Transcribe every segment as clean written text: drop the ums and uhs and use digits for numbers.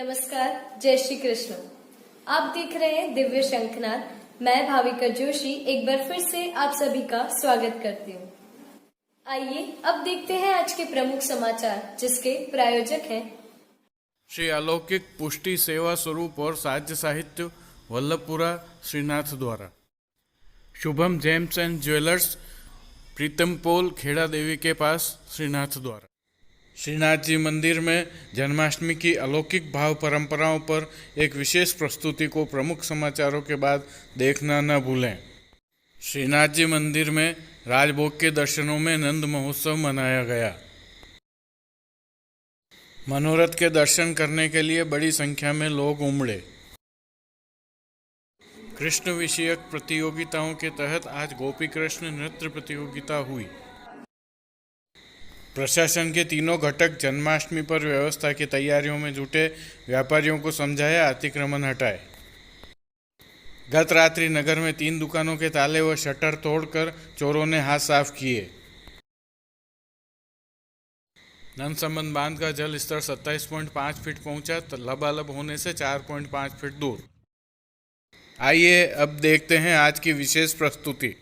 नमस्कार, जय श्री कृष्ण। आप देख रहे हैं दिव्य शंखनाद। मैं भाविका जोशी एक बार फिर से आप सभी का स्वागत करती हूँ। आइए अब देखते हैं आज के प्रमुख समाचार, जिसके प्रायोजक हैं श्री अलौकिक पुष्टि सेवा स्वरूप और साहित्य साहित्य वल्लभपुरा श्रीनाथ द्वारा। शुभम जेम्स एंड ज्वेलर्स, प्रीतम पोल, खेड़ा देवी के पास, श्रीनाथ द्वारा। श्रीनाथ जी मंदिर में जन्माष्टमी की अलौकिक भाव परंपराओं पर एक विशेष प्रस्तुति को प्रमुख समाचारों के बाद देखना न भूलें। श्रीनाथ जी मंदिर में राजभोग के दर्शनों में नंद महोत्सव मनाया गया। मनोरथ के दर्शन करने के लिए बड़ी संख्या में लोग उमड़े। कृष्ण विषयक प्रतियोगिताओं के तहत आज गोपी कृष्ण नृत्य प्रतियोगिता हुई। प्रशासन के तीनों घटक जन्माष्टमी पर व्यवस्था की तैयारियों में जुटे व्यापारियों को समझाया अतिक्रमण हटाए। गत रात्रि नगर में 3 दुकानों के ताले व शटर तोड़कर चोरों ने हाथ साफ किए। नंदसमंद बांध का जल स्तर 27.5 फीट पहुंचा, लबालब होने से 4.5 फीट दूर। आइए अब देखते हैं आज की विशेष प्रस्तुति।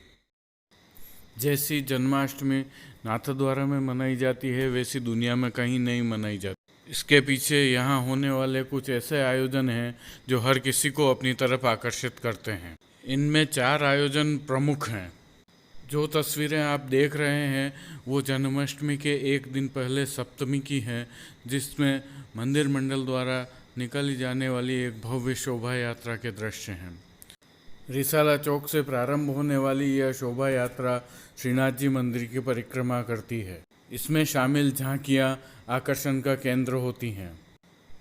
जैसी जन्माष्टमी नाथद्वारा में मनाई जाती है, वैसी दुनिया में कहीं नहीं मनाई जाती। इसके पीछे यहाँ होने वाले कुछ ऐसे आयोजन हैं जो हर किसी को अपनी तरफ आकर्षित करते हैं। इनमें 4 आयोजन प्रमुख हैं। जो तस्वीरें आप देख रहे हैं वो जन्माष्टमी के एक दिन पहले सप्तमी की हैं, जिसमें मंदिर मंडल द्वारा निकाली जाने वाली एक भव्य शोभा यात्रा के दृश्य हैं। रिसाला चौक से प्रारंभ होने वाली यह शोभा यात्रा श्रीनाथ जी मंदिर की परिक्रमा करती है। इसमें शामिल झांकियां आकर्षण का केंद्र होती हैं।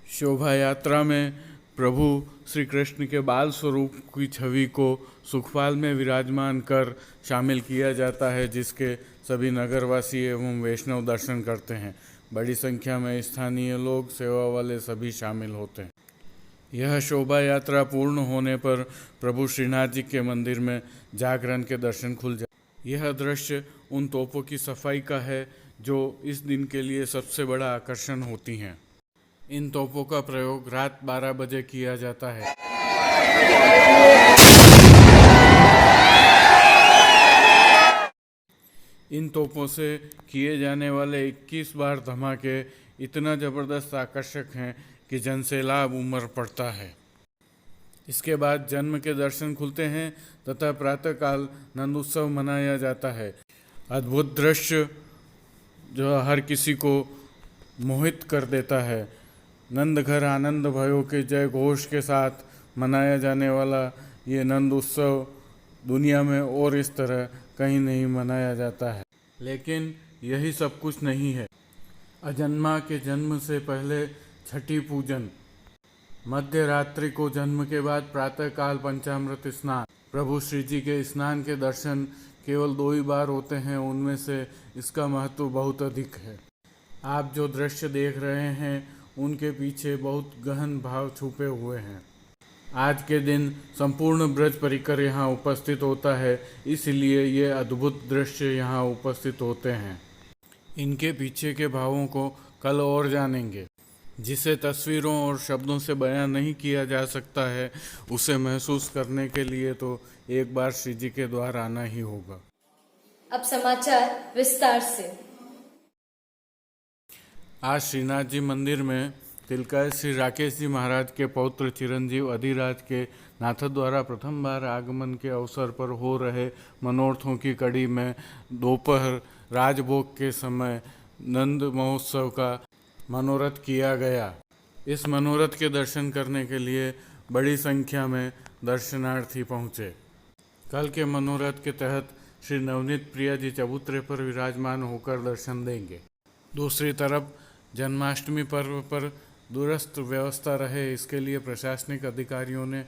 शोभा यात्रा में प्रभु श्री कृष्ण के बाल स्वरूप की छवि को सुखपाल में विराजमान कर शामिल किया जाता है, जिसके सभी नगरवासी एवं वैष्णव दर्शन करते हैं। बड़ी संख्या में स्थानीय लोग, सेवा वाले सभी शामिल होते हैं। यह शोभा यात्रा पूर्ण होने पर प्रभु श्रीनाथ जी के मंदिर में जागरण के दर्शन खुल जाए। यह दृश्य उन तोपों की सफाई का है जो इस दिन के लिए सबसे बड़ा आकर्षण होती हैं। इन तोपों का प्रयोग रात 12 बजे किया जाता है। इन तोपों से किए जाने वाले 21 बार धमाके इतना ज़बरदस्त आकर्षक हैं कि जनसैलाब उमड़ पड़ता है। इसके बाद जन्म के दर्शन खुलते हैं तथा प्रातःकाल नंद उत्सव मनाया जाता है। अद्भुत दृश्य जो हर किसी को मोहित कर देता है। नंद घर आनंद भयो के जय घोष के साथ मनाया जाने वाला ये नंद उत्सव दुनिया में और इस तरह कहीं नहीं मनाया जाता है। लेकिन यही सब कुछ नहीं है। अजन्मा के जन्म से पहले छठी पूजन, मध्य रात्रि को जन्म के बाद प्रातःकाल पंचामृत स्नान। प्रभु श्री जी के स्नान के दर्शन केवल 2 ही बार होते हैं, उनमें से इसका महत्व बहुत अधिक है। आप जो दृश्य देख रहे हैं उनके पीछे बहुत गहन भाव छुपे हुए हैं। आज के दिन संपूर्ण ब्रज परिकर यहाँ उपस्थित होता है, इसलिए ये अद्भुत दृश्य यहाँ उपस्थित होते हैं। इनके पीछे के भावों को कल और जानेंगे। जिसे तस्वीरों और शब्दों से बयां नहीं किया जा सकता है, उसे महसूस करने के लिए तो एक बार श्री जी के द्वार आना ही होगा। अब समाचार विस्तार से। आज श्रीनाथ जी मंदिर में तिलकाय श्री राकेश जी महाराज के पौत्र चिरंजीव अधिराज के नाथ द्वारा प्रथम बार आगमन के अवसर पर हो रहे मनोरथों की कड़ी में दोपहर राजभोग के समय नंद महोत्सव का मनोरथ किया गया। इस मनोरथ के दर्शन करने के लिए बड़ी संख्या में दर्शनार्थी पहुँचे। कल के मनोरथ के तहत श्री नवनीत प्रिया जी चबूतरे पर विराजमान होकर दर्शन देंगे। दूसरी तरफ जन्माष्टमी पर्व पर दूरस्थ व्यवस्था रहे, इसके लिए प्रशासनिक अधिकारियों ने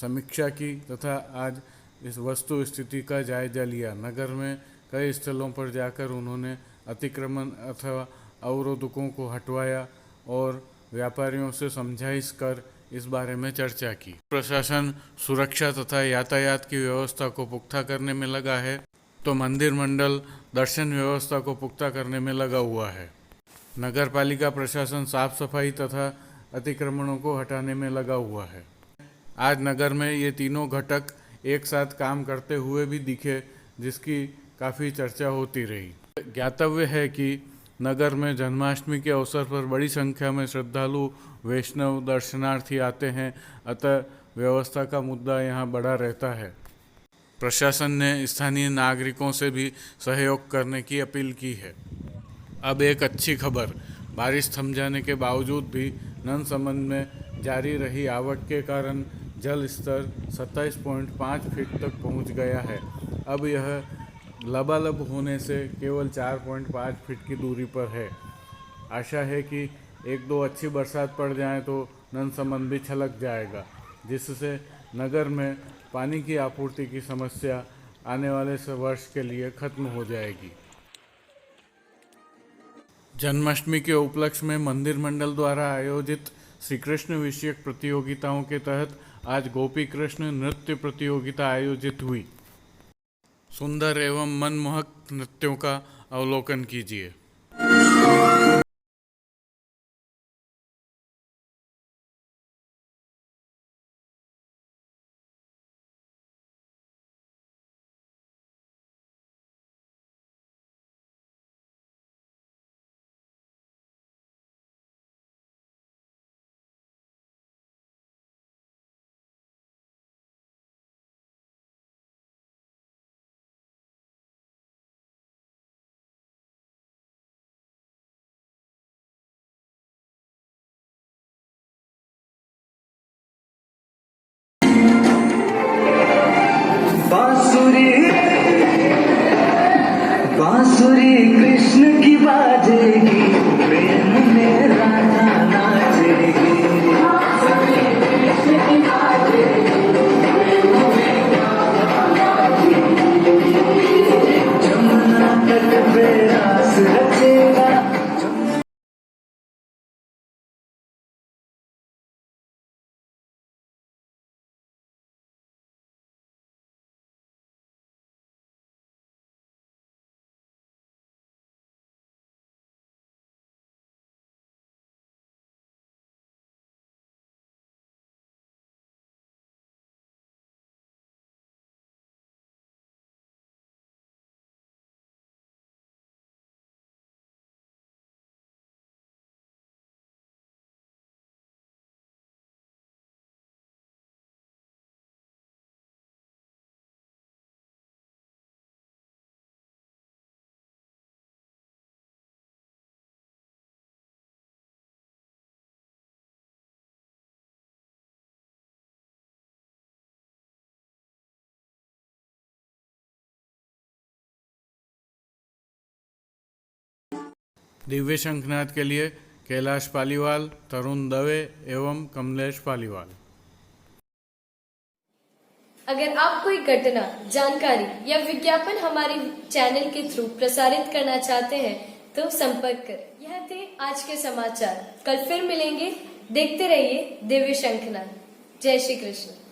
समीक्षा की तथा आज इस वस्तु स्थिति का जायजा लिया। नगर में कई स्थलों पर जाकर उन्होंने अतिक्रमण अथवा अवरोधकों को हटवाया और व्यापारियों से समझाइश कर इस बारे में चर्चा की। प्रशासन सुरक्षा तथा यातायात की व्यवस्था को पुख्ता करने में लगा है, तो मंदिर मंडल दर्शन व्यवस्था को पुख्ता करने में लगा हुआ है। नगर पालिका प्रशासन साफ सफाई तथा अतिक्रमणों को हटाने में लगा हुआ है। आज नगर में ये तीनों घटक एक साथ काम करते हुए भी दिखे, जिसकी काफ़ी चर्चा होती रही। ज्ञातव्य है कि नगर में जन्माष्टमी के अवसर पर बड़ी संख्या में श्रद्धालु वैष्णव दर्शनार्थी आते हैं, अतः व्यवस्था का मुद्दा यहाँ बड़ा रहता है। प्रशासन ने स्थानीय नागरिकों से भी सहयोग करने की अपील की है। अब एक अच्छी खबर, बारिश थम जाने के बावजूद भी ननसमंद में जारी रही आवक के कारण जल स्तर 27.5 फीट तक पहुंच गया है। अब यह लबालब होने से केवल 4.5 फीट की दूरी पर है। आशा है कि एक दो अच्छी बरसात पड़ जाए तो ननसमंद भी छलक जाएगा, जिससे नगर में पानी की आपूर्ति की समस्या आने वाले वर्ष के लिए खत्म हो जाएगी। जन्माष्टमी के उपलक्ष्य में मंदिर मंडल द्वारा आयोजित श्री कृष्ण विषयक प्रतियोगिताओं के तहत आज गोपी कृष्ण नृत्य प्रतियोगिता आयोजित हुई। सुंदर एवं मनमोहक नृत्यों का अवलोकन कीजिए। बांसुरी कृष्ण की बाजेगी, प्रेम में राधा नाचेगी। जमुना तट पे रास रचेगा। दिव्य शंखनाद के लिए कैलाश पालीवाल, तरुण दवे एवं कमलेश पालीवाल। अगर आप कोई घटना, जानकारी या विज्ञापन हमारे चैनल के थ्रू प्रसारित करना चाहते हैं तो संपर्क करें। यह थे आज के समाचार। कल फिर मिलेंगे। देखते रहिए दिव्य शंखनाद। जय श्री कृष्ण।